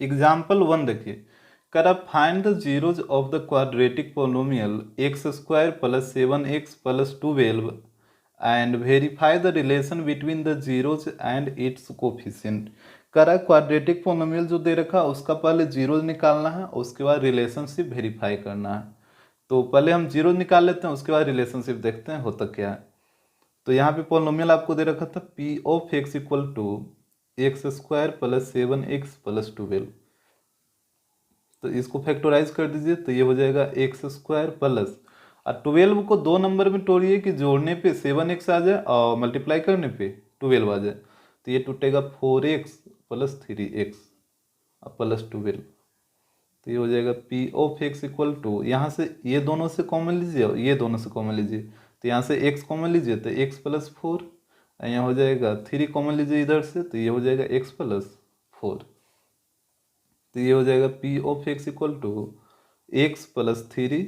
Example 1 देखिए, कर आप find the zeros of the quadratic पोलोमियल x square plus 7x plus 12 and verify the relation between the zeros and its coefficient. करा quadratic पोलोमियल जो दे रखा उसका पहले जीरोज निकालना है, उसके बाद रिलेशनशिप वेरीफाई करना है। तो पहले हम जीरो निकाल लेते हैं, उसके बाद रिलेशनशिप देखते हैं होता क्या है। तो यहाँ पे पोलोमियल आपको दे रखा था P of x equal to x square plus 7x plus 12। तो इसको फैक्टराइज कर दीजिए, तो ये हो जाएगा एक्स स्क्वायर प्लस, और 12 को दो नंबर में तोड़िए कि जोड़ने पे 7x आ जाए और मल्टीप्लाई करने पे 12 आ जाए। तो ये टूटेगा 4x प्लस 3x प्लस 12। तो ये हो जाएगा P of x equal to, यहाँ से ये दोनों से कॉमन लीजिए और ये दोनों से कॉमन लीजिए, तो यहाँ से x कॉमन लीजिए तो x प्लस 4, यहाँ हो जाएगा 3 कॉमन लीजिए इधर से, तो ये हो जाएगा x प्लस 4। तो ये हो जाएगा P of x equal to x plus 3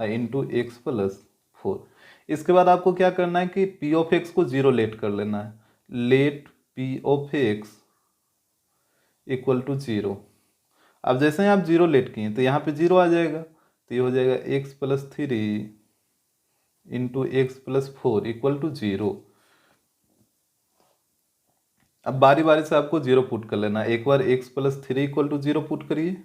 into x plus 4। इसके बाद आपको क्या करना है कि पी ऑफ एक्स को जीरो लेट कर लेना है। Let p of x equal to zero. अब जैसे ही आप जीरो लेट किए तो यहाँ पे जीरो आ जाएगा, तो ये हो जाएगा x plus 3 into x plus 4 equal to zero. अब बारी बारी से आपको जीरो पुट कर लेना है। एक बार X plus 3 equal to zero put करिए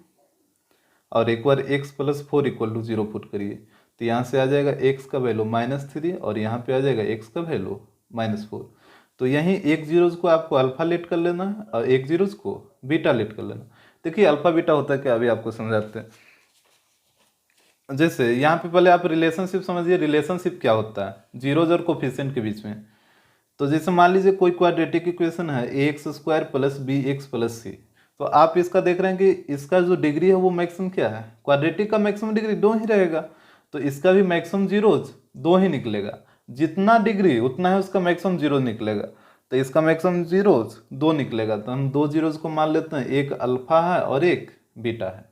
और एक बार X plus 4 equal to zero put करिए, तो यहाँ से आ जाएगा एक्स का वैल्यू -3 और यहाँ पे आ जाएगा एक्स का वैल्यू -4। तो यहीं एक जीरोज को आपको अल्फा लेट कर लेना है और एक जीरोज को बीटा लेट कर लेना। देखिए अल्फा बीटा होता है क्या, अभी आपको समझाते हैं। जैसे यहाँ पे पहले आप रिलेशनशिप समझिए, रिलेशनशिप क्या होता है जीरोज और कोफिशिएंट के बीच में। तो जैसे मान लीजिए कोई क्वाड्रेटिक इक्वेशन है A X square plus B X plus C, तो आप इसका देख रहे हैं कि इसका जो डिग्री है वो मैक्सिमम क्या है, क्वाड्रेटिक का मैक्सिमम डिग्री 2 ही रहेगा, तो इसका भी मैक्सिमम जीरोज 2 ही निकलेगा। जितना डिग्री उतना है उसका मैक्सिमम जीरो निकलेगा, तो इसका मैक्सिमम जीरोज 2 निकलेगा। तो हम दो जीरोज को मान लेते हैं, एक अल्फा है और एक बीटा है।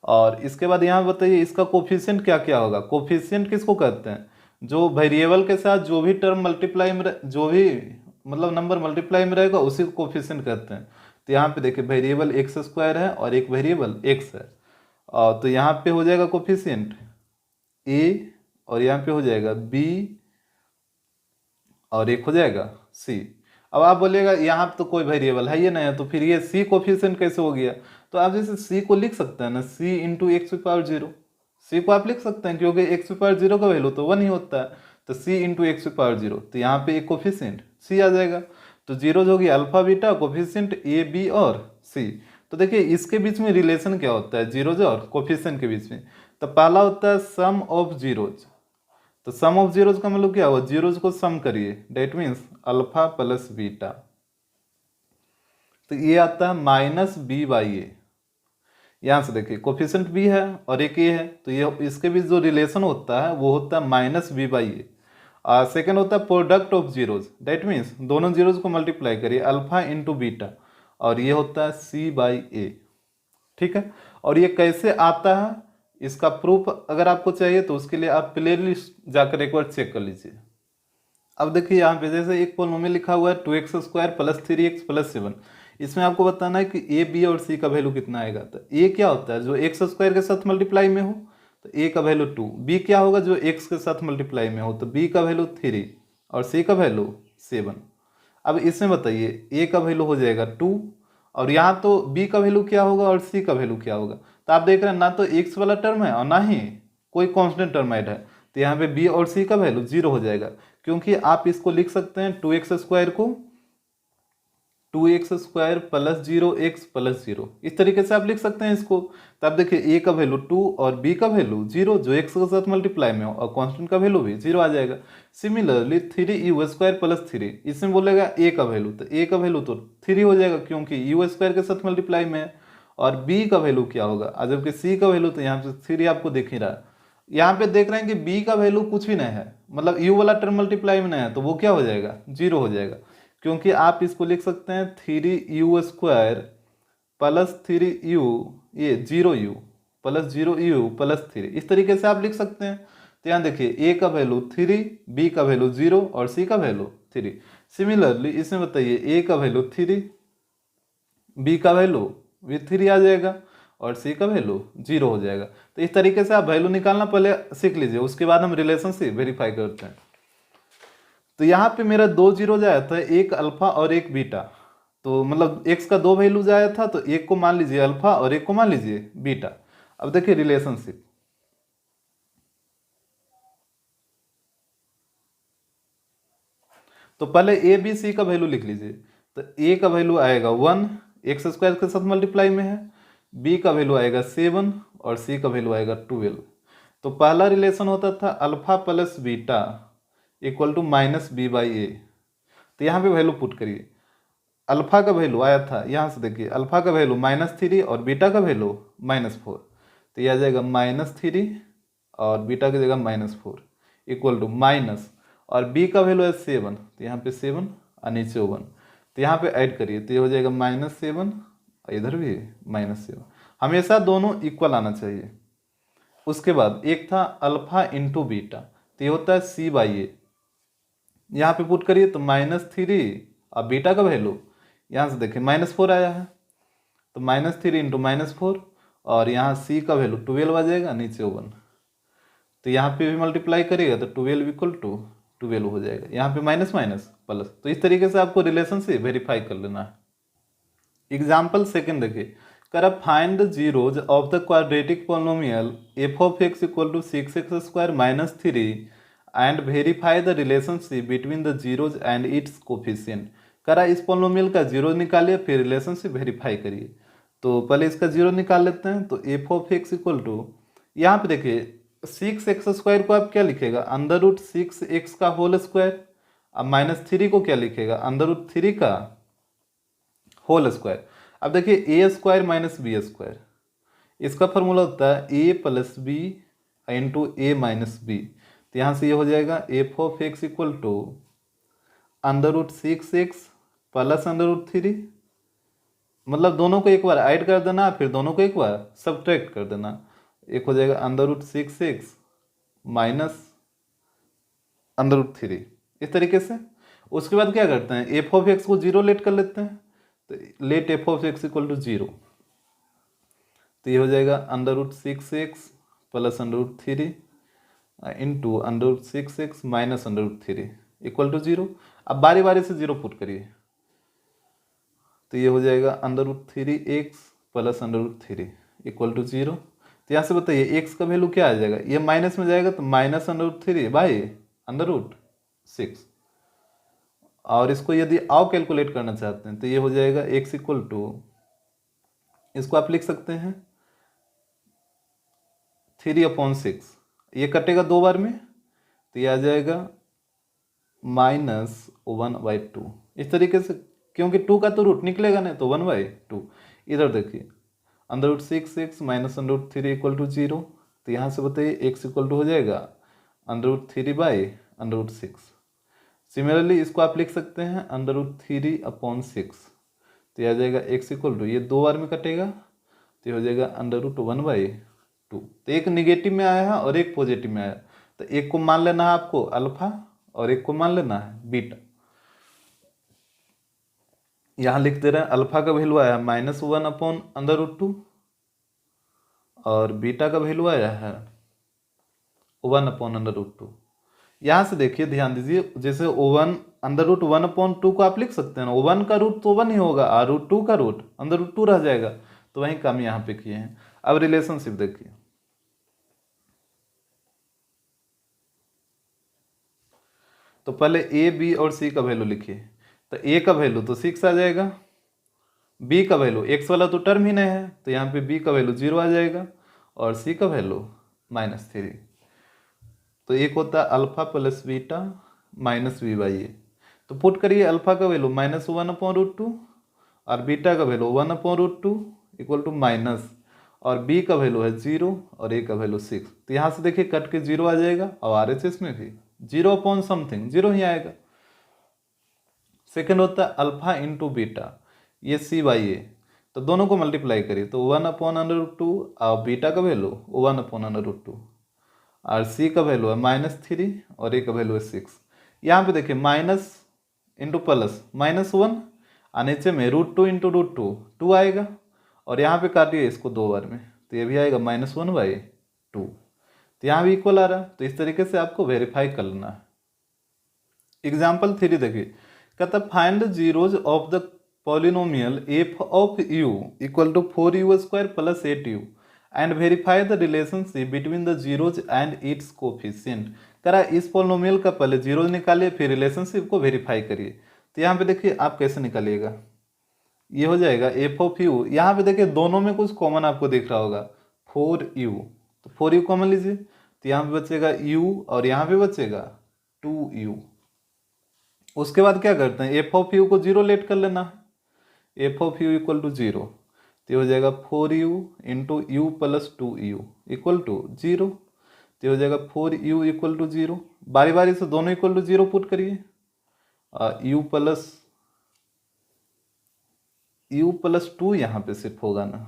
और इसके बाद यहाँ बताइए इसका कोफिशिएंट क्या क्या होगा। कोफिशिएंट किसको कहते हैं, जो वेरिएबल के साथ जो भी टर्म मल्टीप्लाई में जो भी मतलब नंबर मल्टीप्लाई में रहेगा उसी को कोफिशिएंट कहते हैं। तो यहाँ पे देखिए वेरिएबल एक्स स्क्वायर है और एक वेरिएबल एक्स है, और तो यहाँ पे हो जाएगा कोफिशिएंट ए और यहाँ पे हो जाएगा बी और एक हो जाएगा सी। अब आप बोलिएगा यहाँ पे तो कोई वेरिएबल है ये नहीं है, तो फिर ये सी कोफिशिएंट कैसे हो गया। तो आप जैसे सी को लिख सकते हैं ना, सी इंटू एक्स पावर जीरो। सी को आप लिख सकते हैं क्योंकि एक्स पावर जीरो का वैल्यू तो 1 ही होता है, तो सी इंटू एक्स पावर जीरो, तो यहाँ पे एक कोफिशिएंट सी आ जाएगा। तो जीरोज होगी alpha beta, coefficient a b और सी। तो देखिए इसके बीच में रिलेशन क्या होता है जीरोज और कोफिशिएंट के बीच में। तो पहला होता है सम ऑफ जीरोज। तो सम ऑफ जीरोज का मतलब क्या हुआ, जीरोज को सम करिए, that means alpha plus beta. तो ये आता है माइनस बी बाई ए। यहाँ से देखिए कोफिशिएंट बी है और एक ए है, तो ये इसके बीच जो रिलेशन होता है वो होता है minus B by a. Second होता है product of zeros, that means दोनों जीरोज को मल्टीप्लाई करिए अल्फा इंटू बीटा, और ये होता है सी बाई ए। ठीक है, और ये कैसे आता है इसका प्रूफ अगर आपको चाहिए तो उसके लिए आप प्ले लिस्ट जाकर एक बार चेक कर लीजिए। अब देखिए यहाँ पे जैसे एक पोलोमियल लिखा हुआ है 2x square plus 3x plus 7, इसमें आपको बताना है कि ए बी और सी का वैल्यू कितना आएगा। तो ए क्या होता है जो एक्स स्क्वायर के साथ मल्टीप्लाई में हो, तो ए का वैल्यू 2। बी क्या होगा जो एक्स के साथ मल्टीप्लाई में हो, तो बी का वैल्यू 3 और सी का वैल्यू 7। अब इसमें बताइए ए का वैल्यू हो जाएगा 2 और यहाँ तो बी का वैल्यू क्या होगा और सी का वैल्यू क्या होगा। तो आप देख रहे हैं ना तो एक्स वाला टर्म है और ना ही कोई कांस्टेंट टर्म ऐड है, तो यहाँ पे बी और सी का वैल्यू 0 हो जाएगा। क्योंकि आप इसको लिख सकते हैं 2x स्क्वायर को 2x square plus 0x plus 0, इस तरीके से आप लिख सकते हैं इसको। तो आप देखिए ए का वैल्यू 2 और बी का वैल्यू 0 जो x के साथ मल्टीप्लाई में हो, और कांस्टेंट का वैल्यू भी 0 आ जाएगा। सिमिलरली 3u स्क्वायर प्लस 3, इसमें बोलेगा ए का वैल्यू, तो ए का वैल्यू तो 3 हो जाएगा क्योंकि यू स्क्वायर के साथ मल्टीप्लाई में है। और बी का वैल्यू क्या होगा, जबकि सी का वैल्यू तो यहाँ पे 3 आपको दिख ही रहा है। यहाँ पे देख रहे हैं कि बी का वैल्यू कुछ भी नहीं है, मतलब यू वाला टर्म मल्टीप्लाई में नहीं है, तो वो क्या हो जाएगा 0 हो जाएगा। क्योंकि आप इसको लिख सकते हैं 3u स्क्वायर प्लस 3u ये 0u प्लस 0u प्लस 3, इस तरीके से आप लिख सकते हैं। तो यहाँ देखिए ए का वैल्यू 3, बी का वैल्यू 0 और सी का वैल्यू 3। सिमिलरली इसमें बताइए ए का वैल्यू 3, बी का वैल्यू विथ 3 आ जाएगा और सी का वैल्यू 0 हो जाएगा। तो इस तरीके से आप वैल्यू निकालना पहले सीख लीजिए, उसके बाद हम रिलेशनशिप वेरीफाई करते हैं। तो यहाँ पे मेरा 2 जीरो आया था, एक अल्फा और एक बीटा। तो मतलब एक्स का 2 वैल्यूज आया था, तो एक को मान लीजिए अल्फा और एक को मान लीजिए बीटा। अब देखिए रिलेशनशिप, तो पहले ए बी सी का वैल्यू लिख लीजिए। तो ए का वैल्यू आएगा 1, एक्स स्क्वायर के साथ मल्टीप्लाई में है, बी का वैल्यू आएगा 7 और सी का वैल्यू आएगा 12। तो पहला रिलेशन होता था alpha plus beta equal to minus B by A. तो यहाँ पे वैल्यू पुट करिए, अल्फा का वैल्यू आया था, यहाँ से देखिए अल्फा का वैल्यू -3 और बीटा का वैल्यू -4। तो यह आ जाएगा -3 और बीटा की जगह -4 इक्वल टू माइनस, और बी का वैल्यू है 7, तो यहाँ पे 7 और नीचे 1। तो यहाँ पे ऐड करिए तो ये हो जाएगा -7 और इधर भी -7। हमेशा दोनों इक्वल आना चाहिए। उसके बाद एक था अल्फा इंटू बीटा, तो ये होता है सी बाई ए। यहाँ पे पुट करिए तो -3 और बीटा का वैल्यू यहाँ से देखिए -4 आया है, तो -3 इंटू -4 और यहाँ सी का वैल्यू 12 आ जाएगा, नीचे 1। तो यहाँ पे भी मल्टीप्लाई करिएगा तो 12 इक्वल टू 12 हो जाएगा, यहाँ पे माइनस माइनस प्लस। तो इस तरीके से आपको रिलेशनशिप वेरीफाई कर लेना है। एग्जाम्पल सेकेंड देखिए, कर find the zeros of the quadratic polynomial f of x equal to 6x square minus 3 and verify the relationship between the zeros and its coefficient. करा इस पॉलिनोमियल का जीरो निकालिए, फिर रिलेशनशिप वेरीफाई करिए। तो पहले इसका जीरो निकाल लेते हैं। तो f of x equal to, यहाँ पे देखिए 6x स्क्वायर को आप क्या लिखेगा, √6x का होल स्क्वायर। अब -3 को क्या लिखेगा, √3 का होल स्क्वायर। अब देखिए a square minus b square, इसका फॉर्मूला होता है ए plus b into a minus b. तो यहाँ से ये हो जाएगा F of x equal to √6x plus √3, मतलब दोनों को एक बार ऐड कर देना, फिर दोनों को एक बार सब्ट्रैक्ट कर देना। एक हो जाएगा √6x माइनस √3, इस तरीके से। उसके बाद क्या करते हैं, एफ ऑफ एक्स को 0 लेट कर लेते हैं। तो let f of x equal to 0, तो ये हो जाएगा √6x plus √3 into √6x minus √3 equal to 0। अब बारी बारी से 0 पुट करिए, तो ये हो जाएगा √3x प्लस √3 इक्वल टू 0। तो यहाँ से बताइए x का वैल्यू क्या आ जाएगा, ये माइनस में जाएगा तो माइनस √3 बाई √6। और इसको यदि आओ कैलकुलेट करना चाहते हैं तो ये हो जाएगा x इक्वल टू, इसको आप लिख सकते हैं 3/6, ये कटेगा 2 बार में तो ये आ जाएगा -1/2। इस तरीके से, क्योंकि 2 का तो रूट निकलेगा नहीं, तो 1/2। इधर देखिए √6x माइनस √3 इक्वल टू 0। तो यहाँ से बताइए x इक्वल टू हो जाएगा √3/√6। सिमिलरली इसको आप लिख सकते हैं √3/6। तो यह आ जाएगा x इक्वल टू, ये 2 बार में कटेगा तो ये हो जाएगा √1/2। तो एक निगेटिव में आया है और एक पॉजिटिव में आया, तो एक को मान लेना है आपको अल्फा और एक को मान लेना है बीटा। यहाँ लिख दे रहे हैं अल्फा का वैल्यू आया -1/√2 और बीटा का वैल्यू आया है 1/√2। यहाँ से देखिए ध्यान दीजिए, जैसे 1/√1/2 को आप लिख सकते हैं ना, 1 का रूट तो 1 ही होगा और √2 का रूट √2 रह जाएगा, तो वही काम यहाँ पे किए हैं। अब रिलेशनशिप देखिए, तो पहले ए बी और सी का वैल्यू लिखिए। तो ए का वैल्यू तो 6 आ जाएगा, बी का वैल्यू एक्स वाला तो टर्म ही नहीं है तो यहाँ पे बी का वैल्यू 0 आ जाएगा और सी का वैल्यू -3। तो एक होता है alpha plus beta minus B by A. तो पुट करिए अल्फा का वैल्यू -1/√2 और बीटा का वैल्यू 1/√2 इक्वल टू माइनस, और बी का वैल्यू है 0 और ए का वैल्यू 6। तो यहाँ से देखिए कट के 0 आ जाएगा और RHS में भी 0/समथिंग 0 ही आएगा। सेकेंड होता है अल्फा इंटू बीटा, ये सी बाई ए। तो दोनों को मल्टीप्लाई करिए तो 1/√2 और बीटा का वैल्यू 1/√2 और सी का वैल्यू है -3 और ए का वैल्यू है 6। यहाँ पे देखिए माइनस इंटू प्लस -1 और नीचे में √2 इंटू √2 2 आएगा और यहाँ पे काटिए इसको 2 बार में, तो ये भी आएगा -1/2। तो यहाँ भी इक्वल आ रहा है। तो इस तरीके से आपको वेरीफाई कर लेना है। एग्जाम्पल 3 देखिए, कहता है find the zeros of the polynomial f of u equal to 4u² + 8u and verify the relationship between the zeros and its coefficient. करा इस पॉलिनोमियल का पहले जीरोज निकालिए, फिर रिलेशनशिप को वेरीफाई करिए। तो यहाँ पे देखिए आप कैसे निकालिएगा, ये हो जाएगा एफ ऑफ यू। यहाँ पे देखिए दोनों में कुछ कॉमन आपको दिख रहा होगा, 4u, तो 4u कॉमन लीजिए। तो यहाँ पे बचेगा u और यहाँ पे बचेगा 2u। उसके बाद क्या करते हैं, एफ ऑफ यू को 0 लेट कर लेना है। F of u equal to 0, तो ये हो जाएगा 4u into u plus 2u equal to 0। तो ये हो जाएगा 4u इक्वल टू 0। बारी बारी से दोनों इक्वल टू 0 पुट करिए। u प्लस 2 यहाँ पे सिर्फ होगा ना,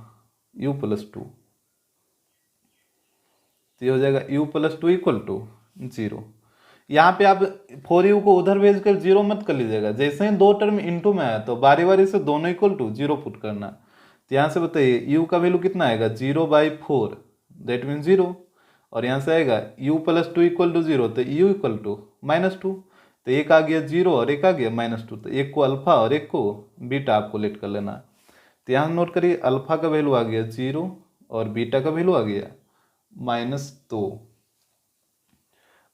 u प्लस 2, तो ये हो जाएगा u प्लस 2 इक्वल टू 0। यहाँ पे आप 4u को उधर भेज कर 0 मत कर लीजिएगा। जैसे ही 2 टर्म इंटू में आया तो बारी बारी से दोनों इक्वल टू 0 पुट करना। तो यहाँ से बताइए u का वैल्यू कितना आएगा, 0/4, दैट मीन 0। और यहाँ से आएगा u प्लस 2 इक्वल टू 0, तो u इक्वल टू -2। तो एक आ गया 0 और एक आ गया -2, तो एक को अल्फा और एक को बीटा आपको लेट कर लेना। तो यहाँ नोट करिए, अल्फा का वैल्यू आ गया 0 और बीटा का वैल्यू आ गया -2।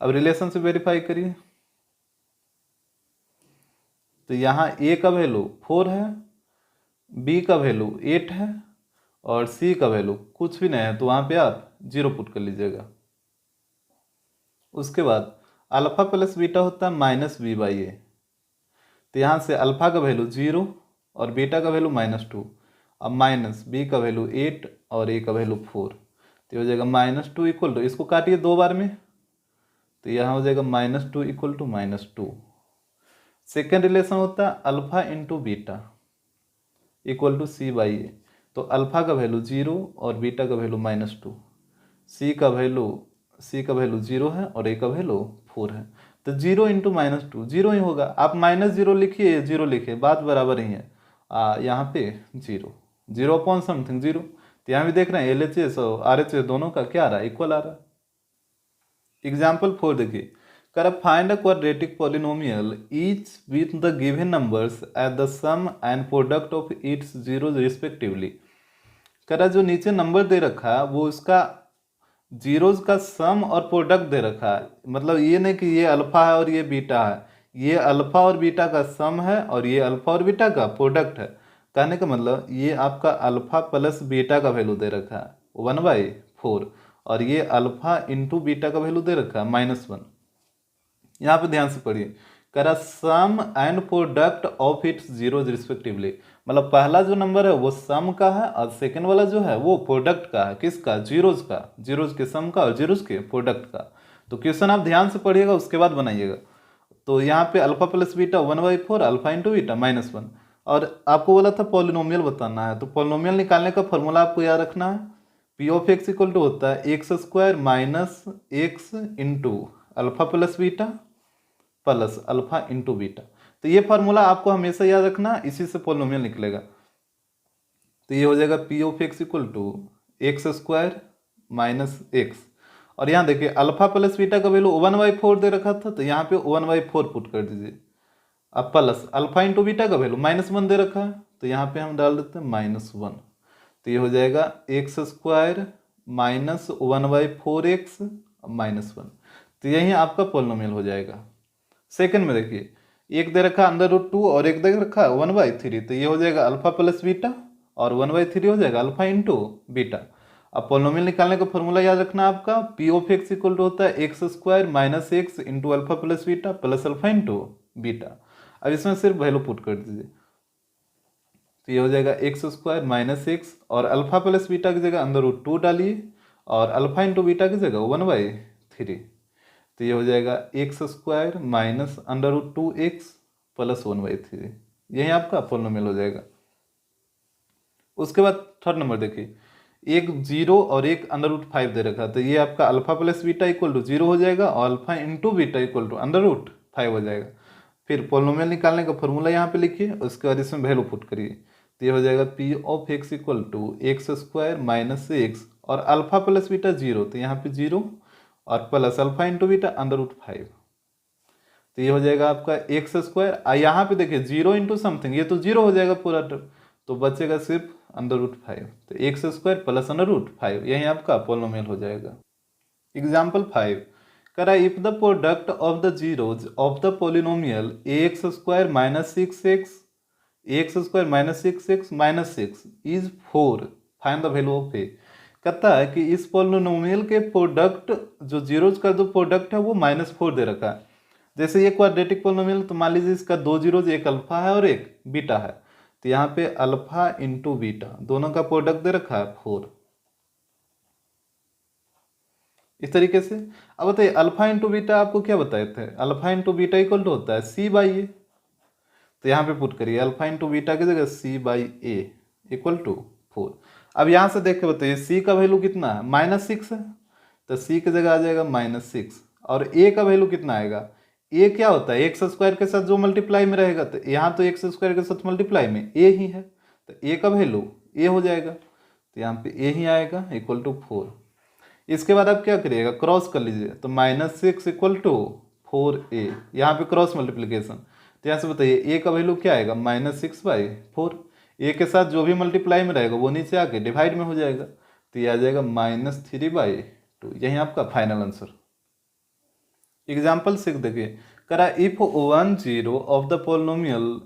अब रिलेशन से वेरीफाई करिए। तो यहाँ a का वैल्यू 4 है, b का वैल्यू 8 है और c का वैल्यू कुछ भी नहीं है, तो वहाँ पे आप 0 पुट कर लीजिएगा। उसके बाद अल्फा प्लस बीटा होता है -b/a। तो यहाँ से अल्फा का वैल्यू 0 और बीटा का वैल्यू -2। अब माइनस b का वैल्यू 8 और a का वैल्यू 4, तो हो जाएगा -2 इक्वल टू, इसको काटिए 2 बार में, तो यहाँ हो जाएगा -2 इक्वल टू -2। सेकेंड रिलेशन होता है alpha into beta equal to c/a। तो अल्फा का वैल्यू 0 और बीटा का वैल्यू -2, c का वैल्यू 0 है और a का वैल्यू 4 है। तो 0 इंटू -2 0 ही होगा। आप -0 लिखिए 0 लिखिए, बात बराबर ही है। यहाँ पे 0 अपॉन समथिंग 0। तो यहाँ भी देख रहे हैं LHS और RHS दोनों का क्या आ रहा है, इक्वल आ रहा है। एग्जाम्पल 4 देखिए, कर find a quadratic polynomial each with the given numbers at the sum and product of its zeros respectively. करा जो नीचे नंबर दे रखा है वो उसका जीरोज का सम और प्रोडक्ट दे रखा है। मतलब ये नहीं कि ये अल्फा है और ये बीटा है, ये अल्फा और बीटा का सम है और ये अल्फा और बीटा का प्रोडक्ट है। कहने का मतलब ये आपका अल्फा प्लस बीटा का वैल्यू दे रखा है 1/4 और ये अल्फा इंटू बीटा का वैल्यू दे रखा है -1। यहाँ पे ध्यान से पढ़िए, करा sum and product of its zeros respectively. मतलब पहला जो नंबर है वो सम का है और सेकंड वाला जो है वो प्रोडक्ट का है। किसका, जीरोज का, जीरोज के सम का और जीरोज के प्रोडक्ट का। तो क्वेश्चन आप ध्यान से पढ़िएगा उसके बाद बनाइएगा। तो यहाँ पे alpha plus beta 1/4 alpha into beta -1। और आपको बोला था पॉलिनोमियल बताना है, तो पॉलिनोमियल निकालने का फॉर्मूला आपको याद रखना है। P of x equal to होता है x² - x into alpha plus beta plus alpha into beta. तो ये फार्मूला आपको हमेशा याद रखना, इसी से पॉलिनोमियल निकलेगा। तो ये हो जाएगा P of x equal to x² - x। और यहाँ देखिए अल्फा प्लस बीटा का वैल्यू 1/4 दे रखा था, तो यहाँ पे 1/4 पुट कर दीजिए। अब प्लस अल्फा इंटू बीटा का वैल्यू -1 दे रखा है, तो यहाँ पे हम डाल देते हैं -1। तो ये हो जाएगा x² - 1/4x -1। तो यही आपका पॉलिनोमियल हो जाएगा। सेकंड में देखिए, एक दे रखा √2 और एक दे रखा 1/3, तो ये हो जाएगा अल्फा प्लस बीटा और 1/3 हो जाएगा अल्फा इंटू बीटा। अब पॉलिनोमियल निकालने का फॉर्मूला याद रखना आपका, p of x equal to होता है x² - x into alpha plus beta plus alpha into beta. अब इसमें सिर्फ वैल्यू पुट कर दीजिए, तो ये हो जाएगा x² - x और अल्फा प्लस बीटा की जगह √2 डालिए और अल्फा इंटू बीटा की जगह 1/3। तो ये हो जाएगा x² - √2x प्लस 1/3। यही आपका पॉलिनोमियल हो जाएगा। उसके बाद थर्ड नंबर देखिए, एक 0 और एक √5 दे रखा, तो ये आपका alpha plus beta equal to 0 हो जाएगा और alpha into beta equal to √5 हो जाएगा। फिर पॉलिनोमियल निकालने का फॉर्मूला यहाँ पे लिखिए, उसके बाद इसमें वैल्यू पुट करिए। तो तो ये हो जाएगा P of x equal to x square minus x और अल्फा प्लस बीटा 0, तो यहाँ पे 0 और प्लस अल्फा इंटू बीटा √5। तो ये हो जाएगा आपका एक्स स्क्वायर, यहाँ पे देखिए 0 इंटू समथिंग, ये तो 0 हो जाएगा पूरा तो बचेगा सिर्फ √5। तो एक्स स्क्वायर प्लस √5 यही आपका पोलिनोमियल हो जाएगा। एग्जाम्पल 5 करा, if the product of the zeros of the polynomial X square minus 6x X square minus 6x minus 6 is 4, find the value of A. कहता है कि इस पोलिनोमियल के प्रोडक्ट, जो जीरोज का जो प्रोडक्ट है वो -4 दे रखा है। जैसे ये क्वाड्रेटिक पोलिनोमियल, तो मान लीजिए इसका 2 जीरोज, एक अल्फा है और एक बीटा है, तो यहाँ पे अल्फा इंटू बीटा दोनों का प्रोडक्ट दे रखा है 4, इस तरीके से। अब बताइए अल्फा इंटू बीटा आपको क्या बताए थे, alpha into beta equal to होता है c/a। तो यहाँ पे पुट करिए अल्फा इंटू बीटा की जगह c/a इक्वल टू 4। अब यहाँ से देख के बताइए c का वैल्यू कितना है, -6 है, तो c की जगह आ जाएगा -6। और a का वैल्यू कितना आएगा, a क्या होता है एक्स स्क्वायर के साथ जो मल्टीप्लाई में रहेगा, तो यहाँ तो एक्स स्क्वायर के साथ मल्टीप्लाई में a ही है, तो a का वैल्यू a हो जाएगा, तो यहाँ पे a ही आएगा इक्वल टू 4। इसके बाद आप क्या करिएगा, क्रॉस कर लीजिए, तो -6 इक्वल टू 4a, यहाँ पे क्रॉस मल्टीप्लीकेशन, तो यहाँ से बताइए a का वैल्यू क्या आएगा, -6/4। a के साथ जो भी मल्टीप्लाई में रहेगा वो नीचे आके डिवाइड में हो जाएगा, तो ये आ जाएगा -3/2, यही आपका फाइनल आंसर। एग्जाम्पल 6 देखिए, करा if 1 0 of the polynomial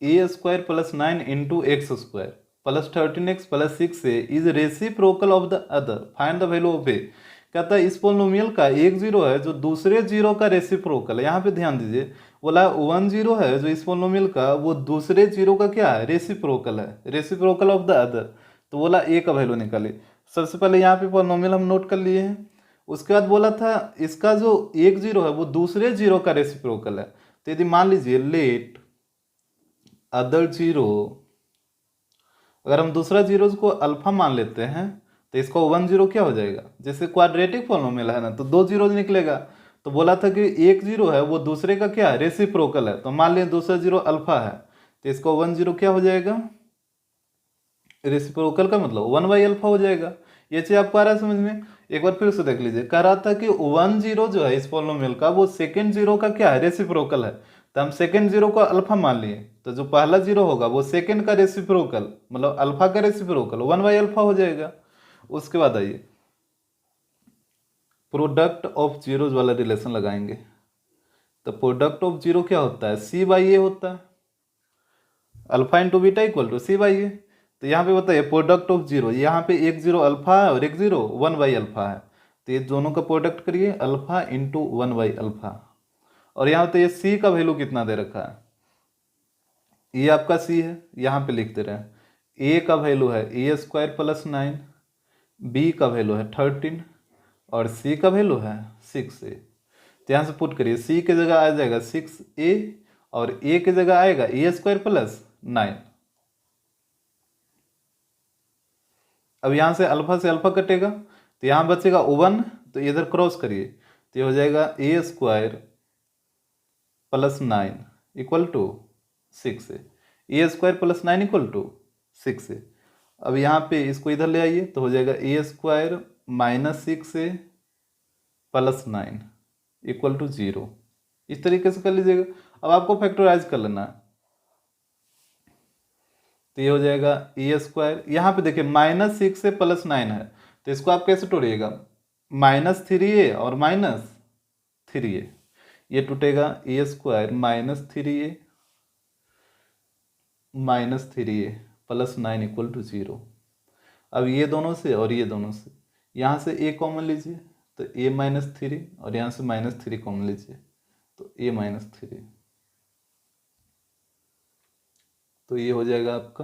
a square plus 9 into x square plus 13x plus 6a is reciprocal of the other, find the value of a। कहता है इस पोलिनोमियल का एक जीरो है जो दूसरे जीरो का रेसिप्रोकल है। यहाँ पे ध्यान दीजिए, बोला 1 0 है जो इस पोलिनोमियल का, वो दूसरे जीरो का क्या है, रेसिप्रोकल है, रेसिप्रोकल ऑफ द अदर। तो बोला a का वैल्यू निकालिए। सबसे पहले यहाँ पे पोलिनोमियल हम नोट कर लिए हैं। उसके बाद बोला था इसका जो एक जीरो है वो दूसरे जीरो का रेसिप्रोकल है। तो यदि मान लीजिए लेट अदर जीरो, अगर हम दूसरा जीरो को अल्फा मान लेते हैं तो इसका 1 0 क्या हो जाएगा, जैसे क्वाड्रेटिक पोलिनोमियल है ना, तो 2 जीरो निकलेगा। तो बोला था कि एक जीरो है वो दूसरे का क्या है, रेसिप्रोकल है। तो मान लिया दूसरा जीरो अल्फा है, तो इसका 1 0 क्या हो जाएगा, रेसिप्रोकल का मतलब 1/अल्फा हो जाएगा। ये चीज आपको आ रहा है समझ में। एक बार फिर से देख लीजिए, कह रहा था कि 1 0 जो है इस पोलिनोमियल का, वो सेकंड जीरो का क्या है, रेसिप्रोकल है। तो हम सेकंड जीरो को अल्फा मान लिए, तो जो पहला जीरो होगा वो सेकंड का रेसिप्रोकल, मतलब अल्फा का रेसिप्रोकल 1/अल्फा हो जाएगा। उसके बाद आइए प्रोडक्ट ऑफ जीरोज वाला रिलेशन लगाएंगे। तो प्रोडक्ट ऑफ जीरो क्या होता है, c/a होता है, alpha into beta equal to c/a। तो यहाँ पे बताइए प्रोडक्ट ऑफ जीरो, यहाँ पे एक जीरो अल्फा है और एक जीरो 1/अल्फा है, तो ये दोनों का प्रोडक्ट करिए अल्फा इंटू 1/अल्फा। और यहाँ पे ये c का वैल्यू कितना दे रखा है, ये आपका c है, यहाँ पे लिखते रहे। a का वैल्यू है a स्क्वायर प्लस 9, b का वैल्यू है 13 और c का वैल्यू है 6a। तो यहाँ से पुट करिए, c की जगह आ जाएगा 6a और a की जगह आएगा a स्क्वायर प्लस 9। अब यहाँ से अल्फा से अल्फा कटेगा, तो यहाँ बचेगा 1, तो इधर क्रॉस करिए, तो ये हो जाएगा a square plus 9 equal to 6a, a square plus 9 equal to 6a। अब यहाँ पे इसको इधर ले आइए, तो हो जाएगा a square minus 6a plus 9 equal to 0। इस तरीके से कर लीजिएगा। अब आपको फैक्टराइज कर लेना है, तो ये हो जाएगा ए स्क्वायर, यहाँ पे देखिए -6 से +9 है, तो इसको आप कैसे तोड़िएगा, -3a और -3a, ये टूटेगा A square -3a plus 9 equal to 0। अब ये दोनों से और ये दोनों से, यहाँ से a कॉमन लीजिए, तो a-3 और यहाँ से -3 कॉमन लीजिए, तो a-3, तो ये हो जाएगा आपका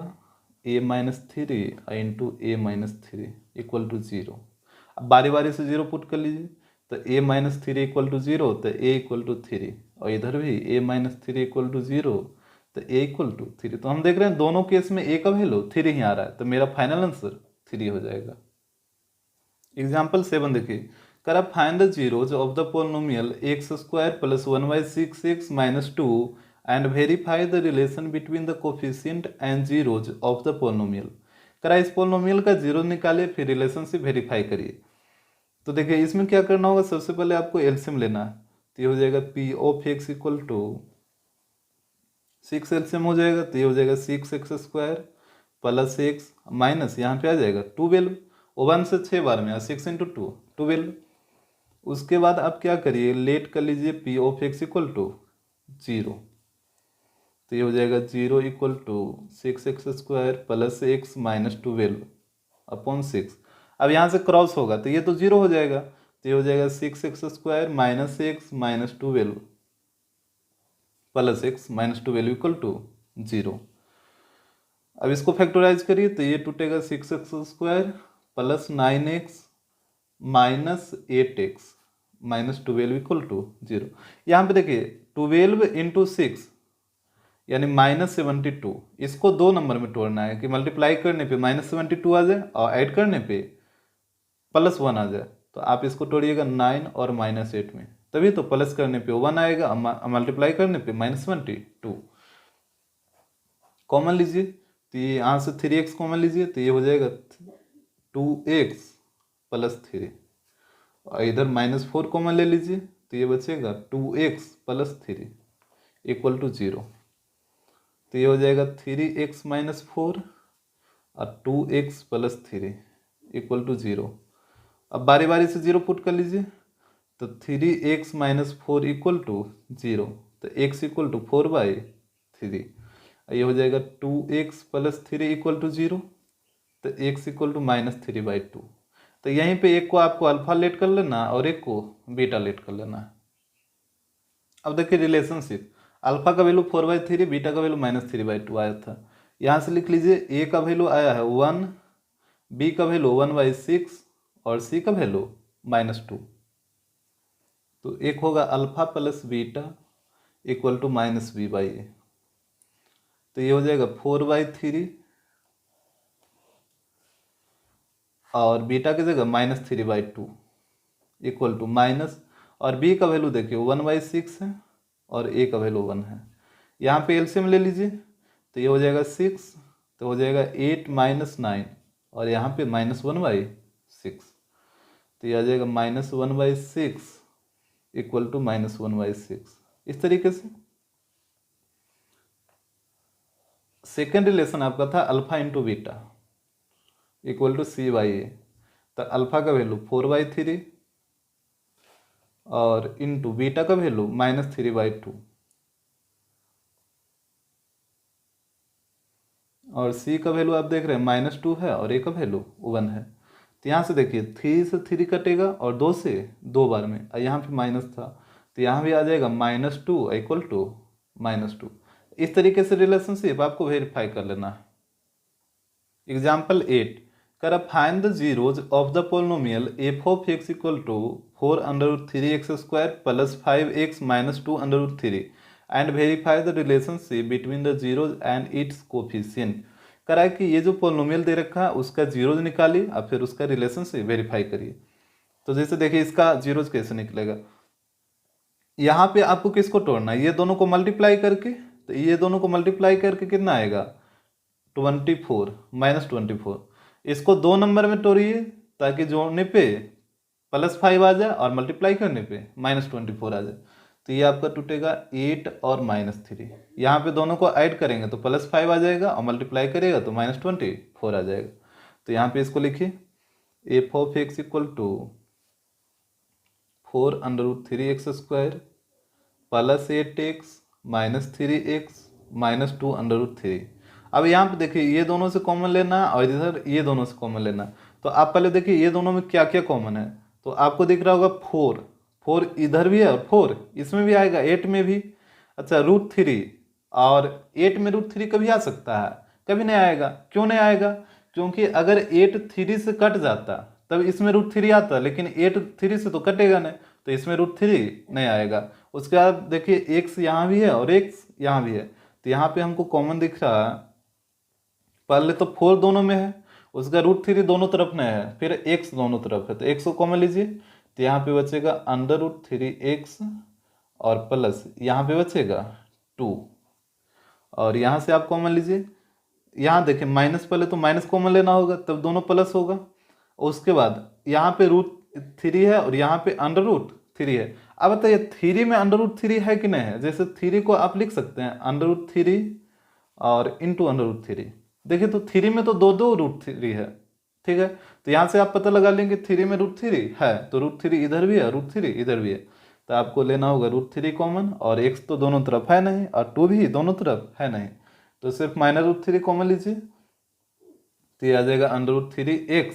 a-3 into a-3 equal to 0। अब बारी बारी से 0 पुट कर लीजिए, तो a-3 इक्वल टू 0, तो a इक्वल टू 3, और इधर भी a-3 इक्वल टू 0, तो a इक्वल टू 3। तो हम देख रहे हैं दोनों केस में a का वैल्यू 3 ही आ रहा है, तो मेरा फाइनल आंसर 3 हो जाएगा। एग्जाम्पल 7 देखिए, करा find the zeros of the polynomial X square plus 1/6x minus 2 and verify the relation between the coefficient and zeros of the polynomial. करा इस पोलिनोमियल का जीरो निकालिए, फिर रिलेशनशिप वेरीफाई करिए। तो देखिए इसमें क्या करना होगा, सबसे पहले आपको एलसीएम लेना है। तो ये हो जाएगा P of x equal to 6 LCM हो जाएगा, तो ये हो जाएगा 6x² प्लस एक्स माइनस यहाँ पे आ जाएगा 12, 1 से 6 बार में 6 इंटू 2 12। उसके बाद आप क्या करिए, लेट कर लीजिए p of x equal to 0। तो ये हो जाएगा 0 equal to 6x² plus x minus 12 upon 6। अब यहाँ से क्रॉस होगा तो ये तो 0 हो जाएगा, तो ये हो जाएगा 6x² minus x minus 12 plus x minus 12 equal to 0। अब इसको फैक्टराइज करिए तो ये टूटेगा 6x² plus 9x minus 8x minus 12 equal to 0। यहाँ पे देखिए 12 इंटू 6 यानी -72, इसको 2 नंबर में तोड़ना है कि मल्टीप्लाई करने पे -72 आ जाए और ऐड करने पे +1 आ जाए। तो आप इसको तोड़िएगा 9 और -8 में, तभी तो प्लस करने पे 1 आएगा, मल्टीप्लाई करने पे -72। कॉमन लीजिए, तो ये यहाँ से 3x कॉमन लीजिए, तो ये हो जाएगा 2x प्लस 3, और इधर -4 कॉमन ले लीजिए, तो ये बचेगा 2x प्लस 3 इक्वल टू 0। तो ये हो जाएगा 3x माइनस 4 और 2x प्लस 3 इक्वल टू 0। अब बारी बारी से 0 पुट कर लीजिए, तो 3x माइनस 4 इक्वल टू 0, तो x इक्वल टू 4/3। ये हो जाएगा 2x प्लस 3 इक्वल टू 0, तो x इक्वल टू -3/2। तो यहीं पे एक को आपको अल्फा लेट कर लेना और एक को बीटा लेट कर लेना है। अब देखिए रिलेशनशिप, अल्फा का वैल्यू 4/3, बीटा का वैल्यू -3/2 आया था। यहाँ से लिख लीजिए ए का वैल्यू आया है 1, बी का वैल्यू 1/6 और सी का वैल्यू -2। तो एक होगा alpha plus beta equal to -b/a। तो ये हो जाएगा 4/3 और बीटा की जगह -3/2 इक्वल टू माइनस, और बी का वैल्यू देखिए 1/6 है और ए का वैल्यू 1 है। यहाँ पे एलसीएम ले लीजिए, तो ये हो जाएगा 6, तो हो जाएगा 8 - 9 और यहाँ पे -1/6, तो ये आ जाएगा -1/6 इक्वल टू -1/6। इस तरीके से सेकेंड रिलेशन आपका था alpha into beta equal to c/a। तो अल्फा का वैल्यू 4/3 और इंटू बीटा का वैल्यू -3/2 और c का वैल्यू आप देख रहे हैं -2 है और a का वैल्यू 1 है। तो यहाँ से देखिए 3 से 3 कटेगा और 2 से 2 बार में, और यहाँ पे माइनस था तो यहाँ भी आ जाएगा -2 इक्वल टू -2। इस तरीके से रिलेशनशिप आपको वेरीफाई कर लेना है। एग्जाम्पल 8, कर find the zeros of the polynomial f of x equal to 4√3x² plus 5x minus 2√3 and verify the relationship between the zeros and its coefficient. करा कि ये जो पोलिनोमियल दे रखा है उसका जीरोज निकालिए और फिर उसका रिलेशनशिप वेरीफाई करिए। तो जैसे देखिए इसका जीरोज कैसे निकलेगा, यहाँ पे आपको किसको तोड़ना है, ये दोनों को मल्टीप्लाई करके, तो ये दोनों को मल्टीप्लाई करके कितना आएगा 24 -24। इसको 2 नंबर में तोड़िए ताकि जोड़ने पे +5 आ जाए और मल्टीप्लाई करने पे -24 आ जाए। तो ये आपका टूटेगा 8 और -3। यहाँ पे दोनों को ऐड करेंगे तो +5 आ जाएगा और मल्टीप्लाई करेगा तो -24 आ जाएगा। तो यहाँ पे इसको लिखिए f of x equal to 4√3x² plus 8x minus 3x minus 2√3। अब यहाँ पे देखिए ये दोनों से कॉमन लेना और इधर ये दोनों से कॉमन लेना। तो आप पहले देखिए ये दोनों में क्या क्या कॉमन है, तो आपको दिख रहा होगा 4 इधर भी है और 4 इसमें भी आएगा, 8 में भी। अच्छा √3, और 8 में √3 कभी आ सकता है, कभी नहीं आएगा। क्यों नहीं आएगा, क्योंकि अगर 8 3 से कट जाता तब इसमें √3 आता, लेकिन 8 3 से तो कटेगा नहीं, तो इसमें √3 नहीं आएगा। उसके बाद देखिए x यहाँ भी है और x यहाँ भी है, तो यहाँ पे हमको कॉमन दिख रहा है, पहले तो 4 दोनों में है, उसका √3 दोनों तरफ में है, फिर x दोनों तरफ है, तो x को कॉमन लीजिए, तो यहाँ पे बचेगा √3x और प्लस यहाँ पे बचेगा 2। और यहाँ से आप कॉमन लीजिए। यहाँ देखिए माइनस, पहले तो माइनस कॉमन लेना होगा तब दोनों प्लस होगा। उसके बाद यहाँ पे √3 है और यहाँ पे √3 है। अब बताइए 3 में √3 है कि नहीं है। जैसे 3 को आप लिख सकते हैं √3 और इंटू √3। देखिए तो 3 में तो दो दो √3 है, ठीक है। तो यहाँ से आप पता लगा लेंगे 3 में √3 है तो √3 इधर भी है, √3 इधर भी है। तो आपको लेना होगा √3 कॉमन, और x तो दोनों तरफ है नहीं और 2 भी दोनों तरफ है नहीं, तो सिर्फ -√3 कॉमन लीजिए। तो ये आ जाएगा √3x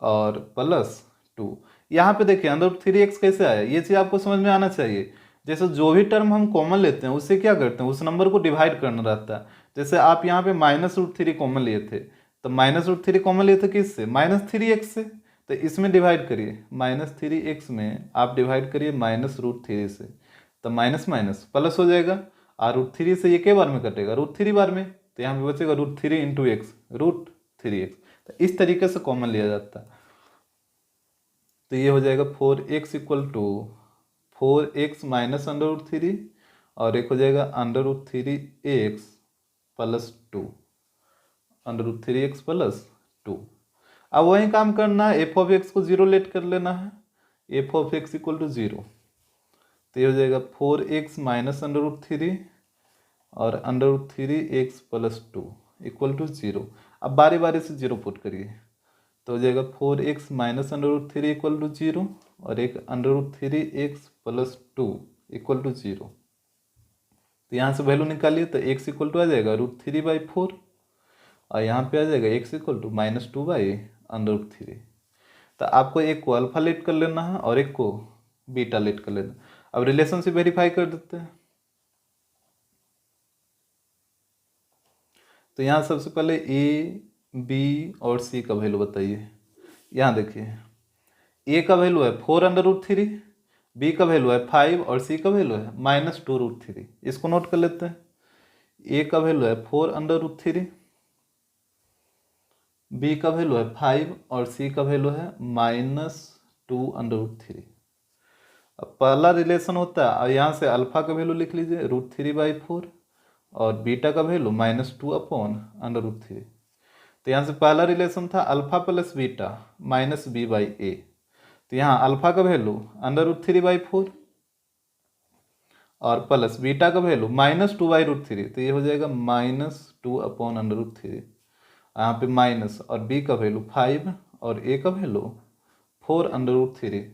और +2। यहाँ पे देखिए √3x कैसे आया, ये चीज़ आपको समझ में आना चाहिए। जैसे जो भी टर्म हम कॉमन लेते हैं उससे क्या करते हैं, उस नंबर को डिवाइड करना रहता है। जैसे आप यहाँ पे -√3 कॉमन लिए थे, तो -√3 कॉमन लिए थे किससे, -3x से। तो इसमें डिवाइड करिए, -3x में आप डिवाइड करिए -√3 से, तो माइनस माइनस प्लस हो जाएगा। और √3 से ये के बार में कटेगा, √3 बार में, तो यहाँ पे बचेगा √3 इंटू एक्स, √3x। तो इस तरीके से कॉमन लिया जाता है। तो ये हो जाएगा 4x equal to 4x minus √3 और एक हो जाएगा √3x +2, √3x +2। अब वही काम करना है, f(x) को 0 लेट कर लेना है, f(x) इक्वल टू 0। तो ये हो जाएगा 4x माइनस √3 और √3x +2 इक्वल टू 0। अब बारी बारी से 0 पुट करिए, तो हो जाएगा 4x माइनस √3 इक्वल टू 0 और एक √3x +2 इक्वल टू 0। तो यहाँ से वैल्यू निकालिए, तो x इक्वल टू आ जाएगा √3/4 और यहाँ पे आ जाएगा x इक्वल टू -2/√3। तो आपको एक को अल्फा लेट कर लेना है और एक को बीटा लेट कर लेना। अब रिलेशनशिप वेरीफाई कर देते हैं। तो यहाँ सबसे पहले a, b और c का वैल्यू बताइए। यहाँ देखिए a का वैल्यू है 4√3, b का वैल्यू है 5 और c का वैल्यू है -2√3। इसको नोट कर लेते हैं। a का वैल्यू है 4√3, b का वैल्यू है 5 और c का वैल्यू है -2√3। अब पहला रिलेशन होता है, यहाँ से अल्फा का वैल्यू लिख लीजिए √3/4 और बीटा का वैल्यू -2/√3। तो यहाँ से पहला रिलेशन था अल्फा प्लस बीटा -b/a। तो यहाँ अल्फा का वैल्यू √3/4 और प्लस बीटा का वैल्यू -2/√3, तो ये हो जाएगा -2/√3। यहाँ पे माइनस और b का वैल्यू 5 और a का वैल्यू 4√3।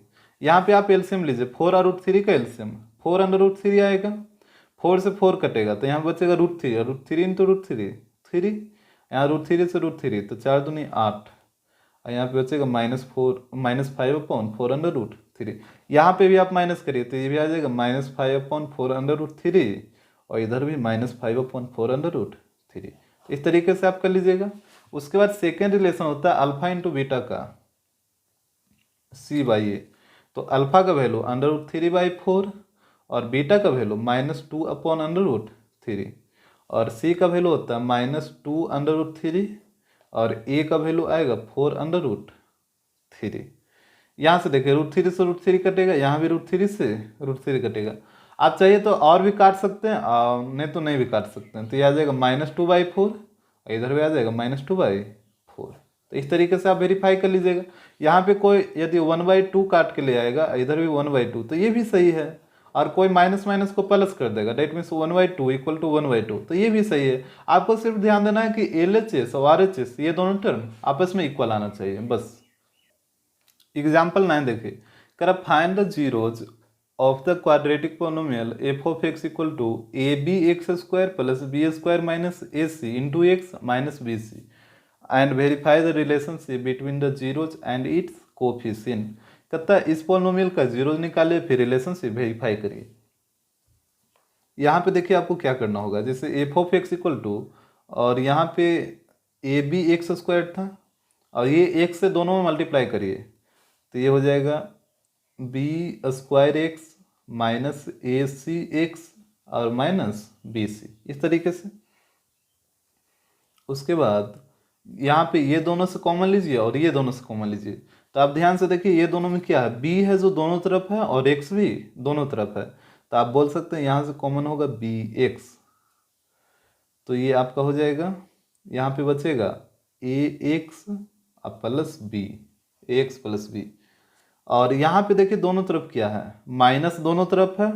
यहाँ पे आप एलसीएम लीजिए, 4√3 का एलसीएम 4√3 आएगा, 4 से 4 कटेगा तो यहाँ बचेगा √3 और √3 इंटू √3 3, यहाँ √3 से √3 तो 4 दूनी 8 और यहाँ पे बचेगा -5/4√3। यहाँ पे भी आप माइनस करिए तो ये भी आ जाएगा -5/4√3 और इधर भी -5/4√3। इस तरीके से आप कर लीजिएगा। उसके बाद सेकेंड रिलेशन होता है अल्फा इंटू बीटा का c/a। तो अल्फा का वैल्यू √3/4 और बीटा का वैल्यू -2/√3 और c का वैल्यू होता है -2/√3 और a का वैल्यू आएगा 4/√3। यहाँ से देखिए √3 से √3 कटेगा, यहाँ भी √3 से √3 कटेगा। आप चाहिए तो और भी काट सकते हैं, नहीं तो नहीं भी काट सकते हैं। तो ये आ जाएगा -2/4 इधर भी आ जाएगा -2/4। तो इस तरीके से आप वेरीफाई कर लीजिएगा। यहाँ पे कोई यदि 1/2 काट के ले आएगा, इधर भी 1/2, तो ये भी सही है। और कोई माइनस माइनस को प्लस कर देगा, डेट मीन्स 1/2 इक्वल टू 1/2, तो ये भी सही है। आपको सिर्फ ध्यान देना है कि LHS और RHS ये दोनों टर्म आपस में इक्वल आना चाहिए, बस। एग्जाम्पल 9 देखिए, कर find the zeros of the quadratic polynomial f(x) equal to abx² plus b² minus ac into x minus bc and verify the relationship between the zeros and its coefficient. कहता है इस polynomial का zeros निकालिए फिर relationship verify करिए। यहाँ पे देखिए आपको क्या करना होगा, जैसे f(x) इक्वल टू और यहाँ पे abx² था और ये x से दोनों में मल्टीप्लाई करिए तो ये हो जाएगा b² x माइनस ac(x) और माइनस bc, इस तरीके से। उसके बाद यहाँ पे ये दोनों से कॉमन लीजिए और ये दोनों से कॉमन लीजिए। तो आप ध्यान से देखिए ये दोनों में क्या है, b है जो दोनों तरफ है और x भी दोनों तरफ है, तो आप बोल सकते हैं यहाँ से कॉमन होगा bx। तो ये आपका हो जाएगा, यहाँ पे बचेगा ए एक्स प्लस बी, ए एक्स प्लस बी। और यहाँ पे देखिए दोनों तरफ क्या है, माइनस दोनों तरफ है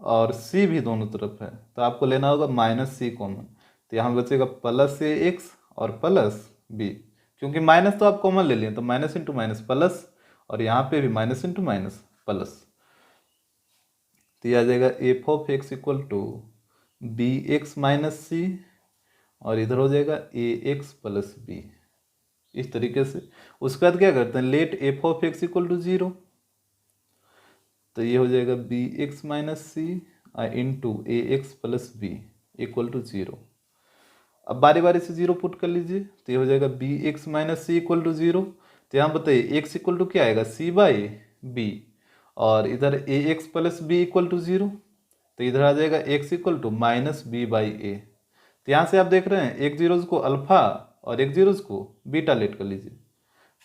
और सी भी दोनों तरफ है, तो आपको लेना होगा माइनस सी कॉमन। तो यहाँ बचेगा प्लस ए एक्स और प्लस बी, क्योंकि माइनस तो आप कॉमन ले लिए, तो माइनस इंटू माइनस प्लस, और यहाँ पे भी माइनस इंटू माइनस प्लस। तो ये आ जाएगा F of x equal to B x minus C, और इधर हो जाएगा ए एक्स प्लस बी, इस तरीके से। उसके बाद क्या करते हैं, let f of x equal to 0, तो ये हो जाएगा b x minus c into a x plus B equal to 0। अब बारी बारी से 0 पुट कर लीजिए, तो ये हो जाएगा b x minus c equal to 0। तो यहाँ बताइए एक्स इक्वल टू क्या आएगा, सी बाई बी, और इधर A x plus B equal to 0, तो इधर आ जाएगा X equal to minus B by A. तो यहाँ से आप देख रहे हैं एक जीरोज को अल्फा और एक जीरोज को बीटा लेट कर लीजिए,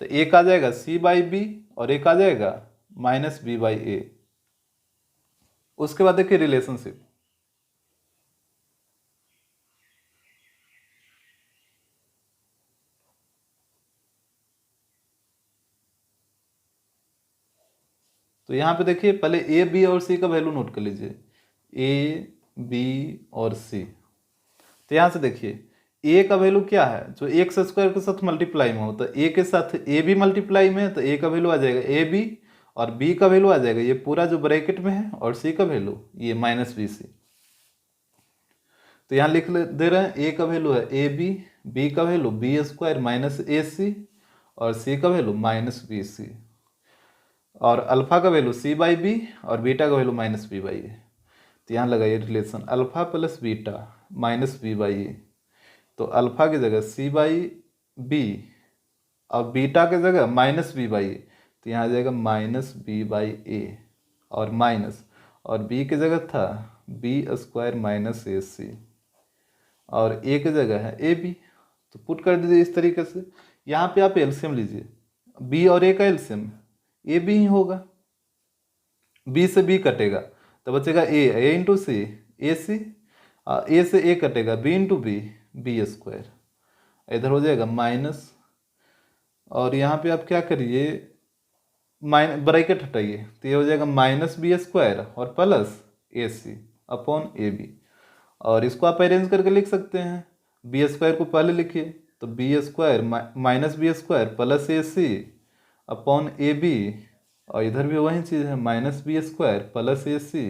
तो एक आ जाएगा सी बाई बी और एक आ जाएगा माइनस बी बाई ए। उसके बाद देखिए रिलेशनशिप, तो यहाँ पे देखिए पहले ए बी और सी का वैल्यू नोट कर लीजिए, ए बी और सी। तो यहाँ से देखिए ए का वैल्यू क्या है, जो एक्स स्क्वायर के साथ मल्टीप्लाई में हो, तो ए के साथ ए भी मल्टीप्लाई में है, तो ए का वैल्यू आ जाएगा ए बी, और बी का वैल्यू आ जाएगा ये पूरा जो ब्रैकेट में है, और सी का वैल्यू ये माइनस बी सी। तो यहाँ दे रहे हैं ए का वैल्यू है ए बी, बी का वैल्यू बी स्क्वायर माइनस ए सी, और सी का वैल्यू माइनस बी सी, और अल्फा का वैल्यू सी बाई बी और बीटा का value minus B by A. तो यहाँ लगाइए relation alpha plus beta minus B by A, तो अल्फा की जगह सी बाई बी और बीटा की जगह माइनस बी बाई ए, तो यहाँ आ जाएगा माइनस बी बाई ए, और माइनस, और बी की जगह था बी स्क्वायर माइनस ए सी, और ए की जगह है ए बी, तो पुट कर दीजिए इस तरीके से। यहाँ पे आप एलसीएम लीजिए, बी और ए का एलसीएम ए बी ही होगा, बी से बी कटेगा तो बचेगा ए इंटू सी, ए सी, ए से ए कटेगा b into b, b square, इधर हो जाएगा माइनस, और यहाँ पे आप क्या करिए ब्रैकेट हटाइए, तो ये हो जाएगा माइनस बी स्क्वायर और plus a c upon a b, और इसको आप अरेंज करके लिख सकते हैं, बी स्क्वायर को पहले लिखिए, तो b square minus b square plus a c upon a b, और इधर भी वही चीज़ है minus b square plus a c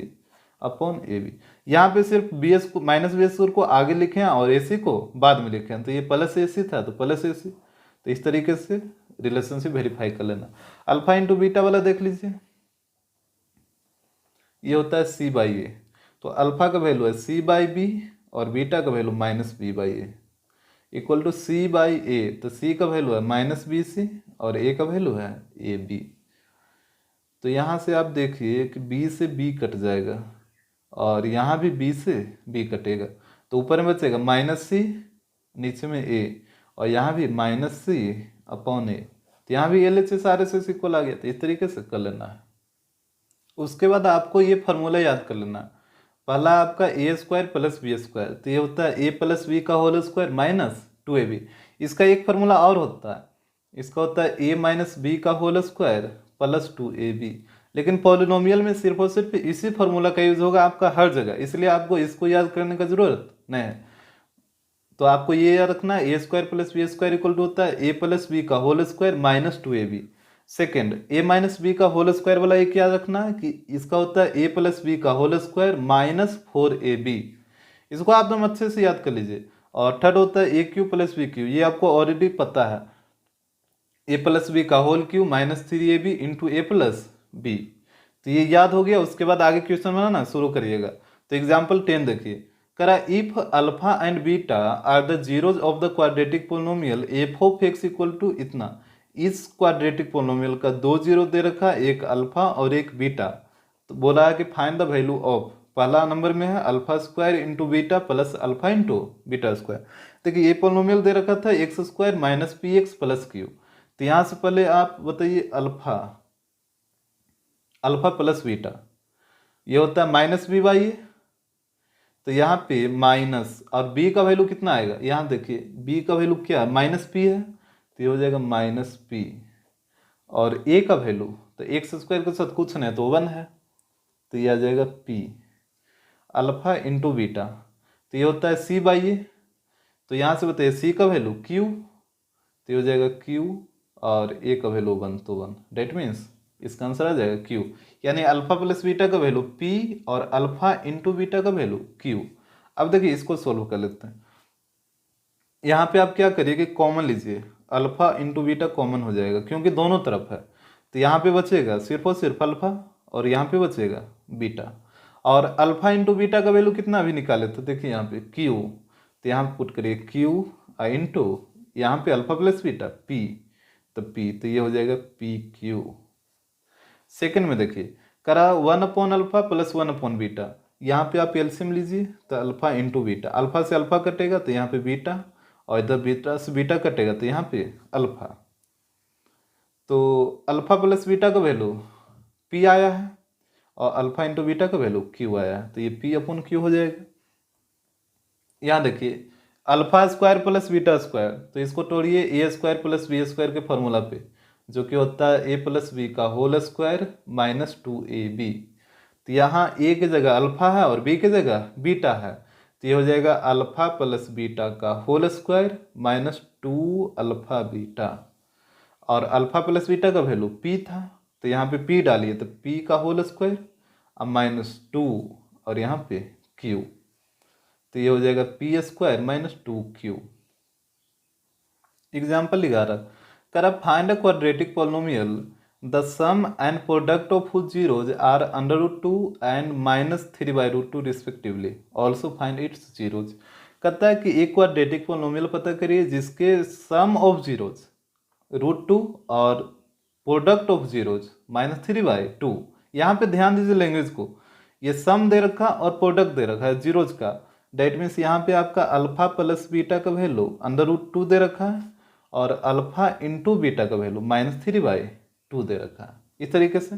upon a b. यहाँ पे सिर्फ बी एस को माइनस बी स्क्वायर को आगे लिखे हैं और ए सी को बाद में लिखे हैं, तो ये प्लस ए सी था तो प्लस ए सी। तो इस तरीके से रिलेशनशिप वेरीफाई कर लेना। अल्फा इंटू बीटा वाला देख लीजिए, ये होता है सी बाई ए, तो अल्फा का वैल्यू है सी बाई बी और बीटा का value minus B by A equal to C by A, तो सी का वैल्यू है माइनस बी सी और ए का वैल्यू है ए बी। तो यहाँ से आप देखिए कि बी से बी कट जाएगा और यहाँ भी बी से बी कटेगा, तो ऊपर में बचेगा माइनस सी, नीचे में ए, और यहाँ भी माइनस सी अपॉन ए, तो यहाँ भी L H S R S S equal आ गया। तो इस तरीके से कर लेना है। उसके बाद आपको ये फार्मूला याद कर लेना। पहला आपका ए स्क्वायर प्लस बी स्क्वायर, तो ये होता है ए प्लस बी का होल स्क्वायर माइनस 2ab। इसका एक फार्मूला और होता है, इसका होता है ए माइनस बी का होल स्क्वायर प्लस 2ab। लेकिन पॉलिनोमियल में सिर्फ और सिर्फ इसी फार्मूला का यूज होगा आपका हर जगह, इसलिए आपको इसको याद करने का जरूरत नहीं है। तो आपको ये याद रखना है A square plus B square equal to होता है ए प्लस बी का whole square minus 2ab। Second, A minus B का होल स्क्वायर वाला एक याद रखना है कि इसका होता है ए प्लस बी का होल स्क्वायर माइनस 4ab। इसको आप एकदम अच्छे से याद कर लीजिए। और थर्ड होता है A cube plus B cube, ये आपको ऑलरेडी पता है, ए प्लस बी का whole cube minus 3ab into A plus B. तो ये याद हो गया। उसके बाद आगे क्वेश्चन बनाना शुरू करिएगा। तो एग्जाम्पल 10 देखिए, करा if alpha and beta are the zeros of the quadratic polynomial f of x equal to इतना। इस क्वाड्रेटिक पोलिनोमियल का दो जीरो दे रखा, एक अल्फा और एक बीटा। तो बोला है कि फाइंड द वैल्यू ऑफ, पहला नंबर में है alpha square into beta plus alpha into beta square. देखिए ये पोलिनोमियल दे रखा था x square minus P x plus Q. तो यहाँ से पहले आप बताइए अल्फा, अल्फा प्लस बीटा ये होता है माइनस बी बाई ए, तो यहाँ पे माइनस, और b का वैल्यू कितना आएगा, यहाँ देखिए b का वैल्यू क्या है, माइनस p है, तो ये हो जाएगा माइनस p। और a का वैल्यू तो एक्स स्क्वायर के साथ कुछ नहीं तो 1 है, तो ये आ जाएगा p अल्फा इंटू बीटा, तो ये होता है c बाई ए। तो यहाँ से बताइए c का वैल्यू q, तो ये हो जाएगा q, और a का वैल्यू 1 तो 1, डेट मीन्स इसका आंसर आ जाएगा q। यानी अल्फा प्लस बीटा का वैल्यू p और अल्फा इंटू बीटा का वैल्यू q। अब देखिए इसको सोल्व कर लेते हैं। यहाँ पे आप क्या करिए कि कॉमन लीजिए, अल्फा इंटू बीटा कॉमन हो जाएगा क्योंकि दोनों तरफ है, तो यहाँ पे बचेगा सिर्फ और सिर्फ अल्फा, और यहाँ पे बचेगा बीटा। और अल्फा इंटू बीटा का वैल्यू कितना अभी निकाले, तो देखिए यहाँ पे q, तो यहाँ पे पुट करिए q इंटू यहाँ पे अल्फा प्लस बीटा p, तो p, तो ये हो जाएगा पी क्यू। सेकंड में देखिए करा 1 upon alpha plus 1 upon beta, यहाँ पे आप एलसीएम लीजिए तो अल्फा इंटू बीटा, अल्फा से अल्फा कटेगा तो यहाँ पे बीटा, और इधर बीटा से बीटा कटेगा तो यहाँ पे अल्फा। तो अल्फा प्लस बीटा का वैल्यू p आया है और अल्फा इंटू बीटा का वैल्यू q आया है, तो ये p अपॉन q हो जाएगा। यहाँ देखिए alpha square plus beta square, तो इसको तोड़िए ए स्क्वायर प्लस बी स्क्वायर के फॉर्मूला पे, जो कि होता है ए प्लस बी का होल स्क्वायर माइनस 2ab। तो यहाँ ए की जगह अल्फा है और बी की जगह बीटा है, तो ये हो जाएगा अल्फा प्लस बीटा का whole square minus 2 alpha beta. और अल्फा प्लस बीटा का वैल्यू p था, तो यहाँ पे p डालिए तो p का होल स्क्वायर अब माइनस 2, और यहाँ पे q, तो ये हो जाएगा P square minus 2q। Example लिखा रहा, कर find a quadratic polynomial the sum and product of whose zeros are under root 2 and minus 3 by root 2 respectively, also find its zeros. कहता है कि एक क्वाड्रेटिक पॉलिनोमियल पता करिए जिसके सम ऑफ जीरोज रूट 2 और product of zeros minus 3 by 2। यहाँ पे ध्यान दीजिए लैंग्वेज को, ये सम दे रखा और प्रोडक्ट दे रखा है जीरोज का, डेट मीन्स यहाँ पे आपका अल्फा प्लस बीटा का वैल्यू अंडर रूट 2 दे रखा है और अल्फा इंटू बीटा का वैल्यू माइनस 3 बाई 2 दे रखा है, इस तरीके से।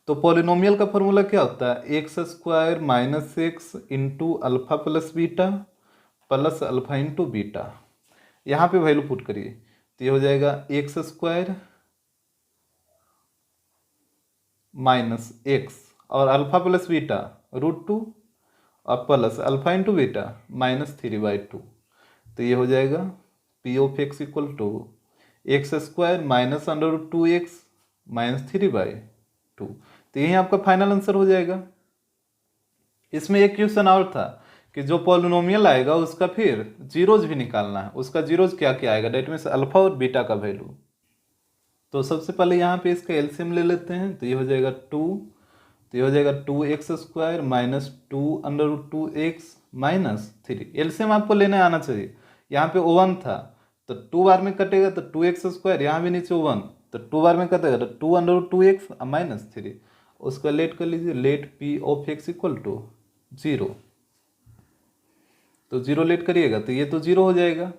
तो पॉलिनोमियल का फॉर्मूला क्या होता है, x square minus x into alpha plus beta plus alpha into beta. यहाँ पे वैल्यू पुट करिए तो ये हो जाएगा एक्स स्क्वायर माइनस एक्स और अल्फा प्लस बीटा रूट 2 और plus alpha into beta minus 3 by 2, तो ये हो जाएगा P of x equal to x square minus under root 2x minus 3 by 2, तो यही आपका फाइनल आंसर हो जाएगा। इसमें एक क्वेश्चन और था कि जो पॉलिनोमियल आएगा उसका फिर जीरोज भी निकालना है, उसका जीरोज क्या क्या आएगा, डेट मीन्स अल्फा और बीटा का वैल्यू। तो सबसे पहले यहाँ पे इसका एलसीएम ले लेते हैं, तो ये हो जाएगा 2, तो ये हो जाएगा 2x square minus 2 under root 2x minus 3। LCM आपको लेने आना चाहिए, यहाँ पे 1 था तो 2 बार में कटेगा तो 2x स्क्वायर, यहाँ भी नीचे 1 तो 2 बार में कटेगा तो 2 अंडर रूट 2x माइनस 3। उसका लेट कर लीजिए, let p of x equal to 0, तो 0 लेट करिएगा तो ये तो 0 हो जाएगा,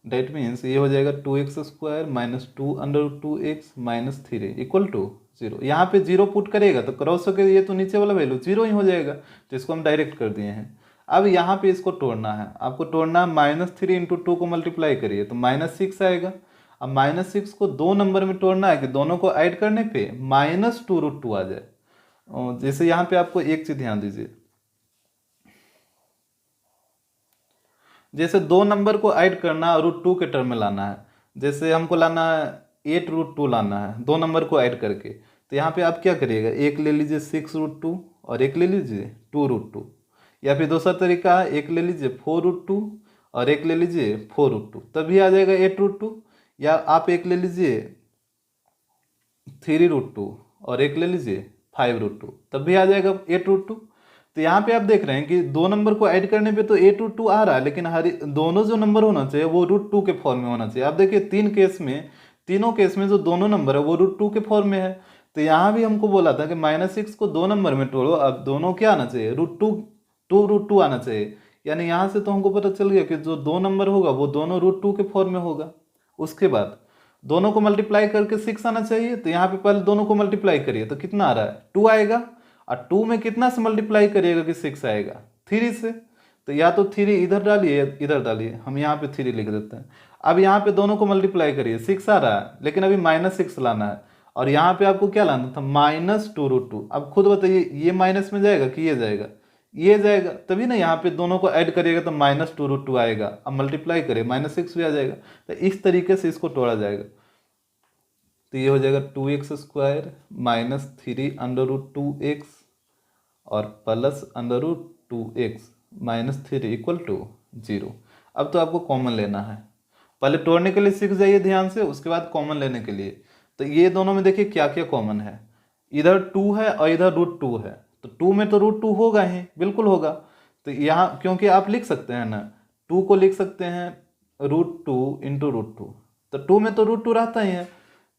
डेट मीन्स ये हो जाएगा 2x square minus 2 under root 2x minus 3 equal to 0। यहाँ पे 0 पुट करेगा तो क्रॉस होकर ये तो नीचे वाला वैल्यू 0 ही हो जाएगा, तो इसको हम डायरेक्ट कर दिए हैं। अब यहाँ पे इसको तोड़ना है, आपको तोड़ना है माइनस 3 इंटू 2 को मल्टीप्लाई करिए तो माइनस 6 आएगा। अब माइनस 6 को 2 नंबर में तोड़ना है कि दोनों को ऐड करने पे माइनस 2 रूट 2 आ जाए। जैसे यहाँ पे आपको एक चीज ध्यान दीजिए, जैसे 2 नंबर को ऐड करना और रूट 2 के टर्म में लाना है, जैसे हमको लाना है 8 रूट 2 लाना है 2 नंबर को ऐड करके, तो यहाँ पे आप क्या करिएगा, एक ले लीजिए 6 रूट 2 और एक ले लीजिए 2 रूट 2, या फिर दूसरा तरीका है एक ले लीजिए 4 रूट 2 और एक ले लीजिए 4 रूट 2, तभी आ जाएगा 8 रूट 2। या आप एक ले लीजिए 3 रूट 2 और एक ले लीजिए 5 रूट 2, तब भी आ जाएगा 8 रूट 2। तो यहाँ पे आप देख रहे हैं कि 2 नंबर को ऐड करने पे तो 8 रूट 2 आ रहा है, लेकिन हर दोनों जो नंबर होना चाहिए वो रूट 2 के फॉर्म में होना चाहिए। आप देखिए तीनों केस में जो दोनों नंबर है वो रूट 2 के फॉर्म में है। तो यहाँ भी हमको बोला था कि माइनस 6 को 2 नंबर में तोड़ो, अब दोनों क्या आना चाहिए, रूट 2 आना चाहिए। यानी यहाँ से तो हमको पता चल गया कि जो 2 नंबर होगा वो दोनों रूट 2 के फॉर्म में होगा। उसके बाद दोनों को मल्टीप्लाई करके 6 आना चाहिए, तो यहाँ पे पहले दोनों को मल्टीप्लाई करिए तो कितना आ रहा है 2 आएगा, और 2 में कितना से मल्टीप्लाई करिएगा कि 6 आएगा, 3 से। तो या तो 3 इधर डालिए इधर डालिए, हम यहाँ पे 3 लिख देते हैं। अब यहाँ पे दोनों को मल्टीप्लाई करिए, 6 आ रहा है लेकिन अभी -6 लाना है, और यहाँ पे आपको क्या लाना था, -2√2। अब खुद बताइए ये माइनस में जाएगा कि ये जाएगा, ये जाएगा, तभी ना यहाँ पे दोनों को ऐड करिएगा तो -2√2 आएगा। अब मल्टीप्लाई करिए -6 भी आ जाएगा। तो इस तरीके से इसको तोड़ा जाएगा। तो ये हो जाएगा 2x² -3√2x और +√2x -3 = 0। अब तो आपको कॉमन लेना है, पहले तोड़ने के लिए सीख जाइए ध्यान से, उसके बाद कॉमन लेने के लिए। तो ये दोनों में देखिए क्या क्या कॉमन है, इधर 2 है और इधर √2 है, तो 2 में तो √2 होगा ही, बिल्कुल होगा। तो यहाँ क्योंकि आप लिख सकते हैं ना, 2 को लिख सकते हैं √2 × √2, तो 2 में तो √2 रहता ही है।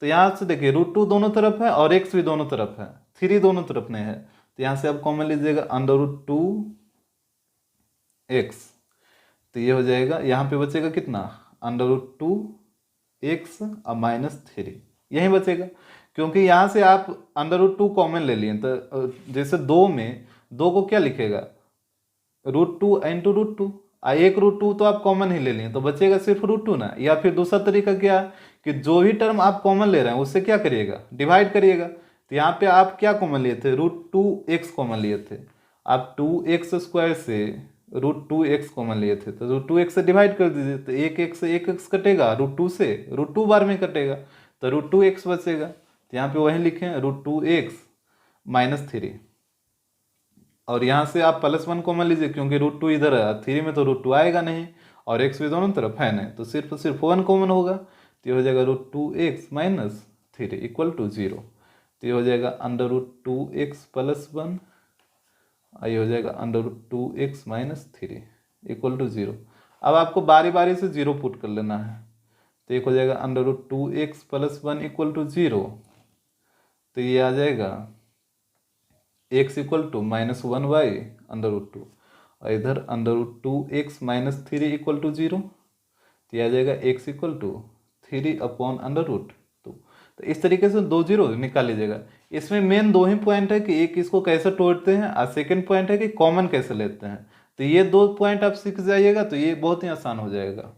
तो यहाँ से देखिए √2 दोनों तरफ है और x भी दोनों तरफ है, 3 दोनों तरफ में है। तो यहाँ से आप कॉमन लीजिएगा √2x। तो ये हो जाएगा, यहाँ पे बचेगा कितना, √2x और -3, यही बचेगा। क्योंकि यहाँ से आप √2 कॉमन ले लिए, तो जैसे 2 में 2 को क्या लिखेगा, √2 × √2, एक √2 तो आप कॉमन ही ले लिए, तो बचेगा सिर्फ √2 ना। या फिर दूसरा तरीका क्या है कि जो भी टर्म आप कॉमन ले रहे हैं उससे क्या करिएगा, डिवाइड करिएगा। तो यहाँ पे आप क्या कॉमन लिए थे, √2x कॉमन लिए थे, आप 2x² से √2x कॉमन लिए थे, तो √2x से डिवाइड कर दीजिए, तो एक x कटेगा, √2 से √2 बार में कटेगा, तो √2x बचेगा। तो यहाँ पे वही लिखें √2x -3, और यहाँ से आप +1 कॉमन लीजिए, क्योंकि √2 इधर है, 3 में तो √2 आएगा नहीं, और x भी दोनों तरफ है नहीं, तो सिर्फ 1 कॉमन होगा। तो ये हो जाएगा √2x -3 = 0। तो ये हो जाएगा √2x + 1, ये हो जाएगा √2x -3 = 0। अब आपको बारी बारी से 0 पुट कर लेना है। तो एक हो जाएगा √2x + 1 = 0। तो ये आ जाएगा x = -1/√2, और इधर √2x -3 = 0। तो ये आ जाएगा x = 3/√2। तो इस तरीके से 2 0 निकाल लीजिएगा। इसमें मेन 2 ही पॉइंट है कि एक इसको कैसे तोड़ते हैं, और सेकेंड पॉइंट है कि कॉमन कैसे लेते हैं। तो ये 2 पॉइंट आप सीख जाइएगा तो ये बहुत ही आसान हो जाएगा।